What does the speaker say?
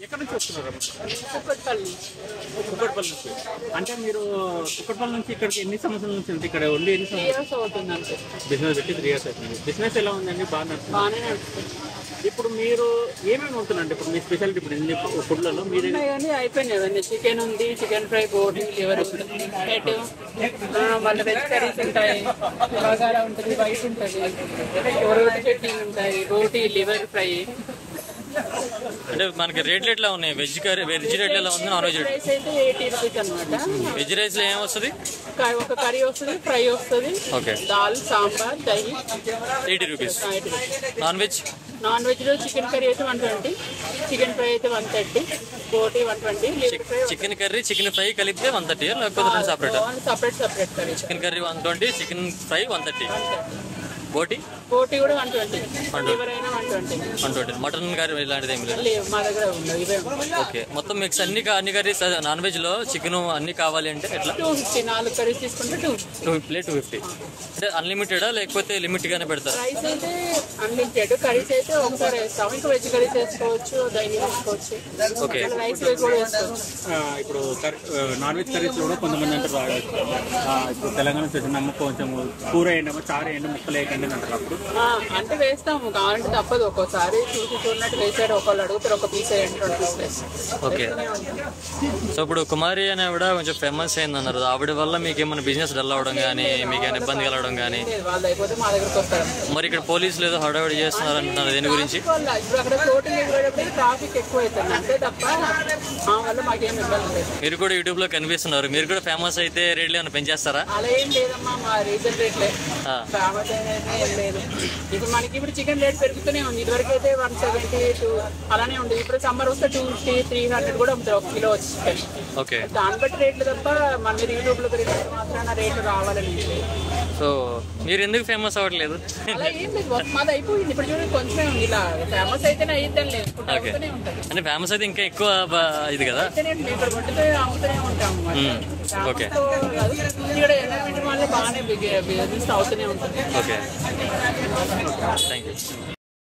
ఎక్కడి నుంచి వస్తున్నారు? కుక్కట్పల్లి. కుక్కట్పల్లి నుంచి. అంటే మీరు కుక్కట్పల్లి నుంచి ఇక్కడికి ఎన్ని సంవత్సరాల నుంచి ఉంది? ఇక్కడ ఉండి ఎన్ని 3 years అవుతుంది అంతే. బిజినెస్ పెట్టి 3 years అవుతుంది. బిజినెస్ ఎలా ఉందండి? బాగా నడుస్తుంది. బాగానే నడుస్తుంది. ఇప్పుడు మీరు ఏమేమి ఉంటుందండి? ఇప్పుడు మీ స్పెషాలిటీ ఇప్పుడు ఎన్ని ఫుడ్లలో మీరు ఉన్నాయి కానీ అయిపోయినాయి అవన్నీ. చికెన్ ఉంది, చికెన్ ఫ్రై, బోటి, లివర్, హెడ్, మళ్ళీ వెజ్ కర్రీస్ ఉంటాయి, బగారా ఉంటుంది, వైట్ ఉంటుంది, రోటి చట్నీ ఉంటాయి, బోటి, లివర్ ఫ్రై. అంటే మనకి రేట్లు ఎట్లా ఉన్నాయి? వెజ్ రేట్ ఎలా ఉంది? నాన్ వెజ్ రైస్ అయితే 80 రూపీస్ అనమాట. వెజ్ రైస్ లో ఏం వస్తుంది? ఒక కర్రీ వస్తుంది, ఫ్రై వస్తుంది, okay, dal, sambar, dahi. 80 rupees. Non veg? Non veg లో చికెన్ కర్రీ అయితే 120, చికెన్ ఫ్రై అయితే 130, బోటి 120, liver fry. Chicken curry chicken fry కలిపితే 130 లేకపోతే రెండు separate? Separate curry. Chicken curry 120, chicken fry 130, బోటి కూడా 120, లివర్ అయినా 120. మటన్ కర్రీ ఇలాంటిది ఏమి లేదు? లేవు మా దగ్గర ఉండవు ఇవే. ఓకే, మొత్తం మిక్స్ అన్ని కర్రీస్ నాన్ వెజ్ లో చికెన్ అన్ని కావాలి అంటే ఎట్లా? 250, 4 కర్రీస్ తీసుకుంటే 250. ప్లేట్ 250. అంటే అన్లిమిటెడా లేకపోతే లిమిట్ గానే పెడతారా? రైస్ అయితే అన్లిమిటెడ్, కర్రీస్ అయితే ఒకసారి వేస్తాం. ఇంకా వెజ్ కర్రీస్ వేసుకోవచ్చు, దహి వేసుకోవచ్చు, ఓకే, రైస్ కూడా వేసుకోవచ్చు. ఇప్పుడు నాన్ వెజ్ కర్రీస్ కూడా కొంతమంది అంటారు ఇప్పుడు తెలంగాణ వచ్చేసి కొంచెం కూర వేయండి, చారు వేయండి, ముక్కలు వేయకండి అంటారు. అప్పుడు అంటే వేస్తాము, కావాలంటే తప్పదు. ఒక్కోసారి చూసినట్టు వేసాడు, ఒకళ్ళు అడుగుతారు ఒక పీస్ వేయండి, 2 పీస్ వేస్తాం. ఓకే. సో ఇప్పుడు కుమారి అనే ఆవిడ కొంచెం ఫేమస్ అయింది అన్నారు. ఆవిడ వల్ల మీకు ఏమైనా బిజినెస్ డల్ అవడం కానీ, మీకు ఏమైనా ఇబ్బంది కలగడం కానీ? వాళ్ళు అయిపోతే మా దగ్గరకు వస్తారు. మరి ఇక్కడ పోలీసులు ఏదో హడావిడి చేస్తున్నారు అంటున్నారు, దేని గురించి? ఇప్పుడు అక్కడ ఫ్లోటింగ్ ఎగరేటప్పుడు ట్రాఫిక్ ఎక్కువ అవుతుంది అంతే తప్ప ఆ వల్ల మాకేం ఇబ్బంది లేదు. మీరు కూడా యూట్యూబ్ లో కనిపిస్తున్నారు, మీరు కూడా ఫేమస్ అయితే రేట్లు ఏమైనా పెంచేస్తారా? అలా ఏం లేదమ్మా, మా రీజన్ రేట్లే ఫేమస్ ఏం లేదు. ఇప్పుడు మనకి ఇప్పుడు చికెన్ రేట్ పెరుగుతూనే ఉంది. ఇదివరకు అయితే 172 అలానే ఉండేది. ఇప్పుడు సమ్మర్ వస్తే 250, 300 కూడా అమ్ముతారు 1 కిలో వచ్చి చికెన్. ఓకే, దాన్ని బట్టి రేట్లు తప్ప మన మీద యూట్యూబ్ లో పెరిగినంత మాత్రాన రేట్లు రావాలని లేదు. సో మీరు ఎందుకు ఫేమస్ అవ్వట్లేదు? అలా ఏం లేదు, మాది అయిపోయింది. ఇప్పుడు చూడండి కొంచెమే ఉంది. ఇలా ఫేమస్ అయితేనే అయ్యిద్దని లేదు, అవుతూనే ఉంటుంది. అంటే ఫేమస్ అయితే ఇంకా ఎక్కువ ఇది కదా. ఇక్కడ కొట్టితే అమ్ముతూనే ఉంటాము. ఓకే, ఇక్కడ ఎన్విరాన్మెంట్ వల్ల బాగానే బిజినెస్ అవుతూనే ఉంటుంది. Okay, thank you.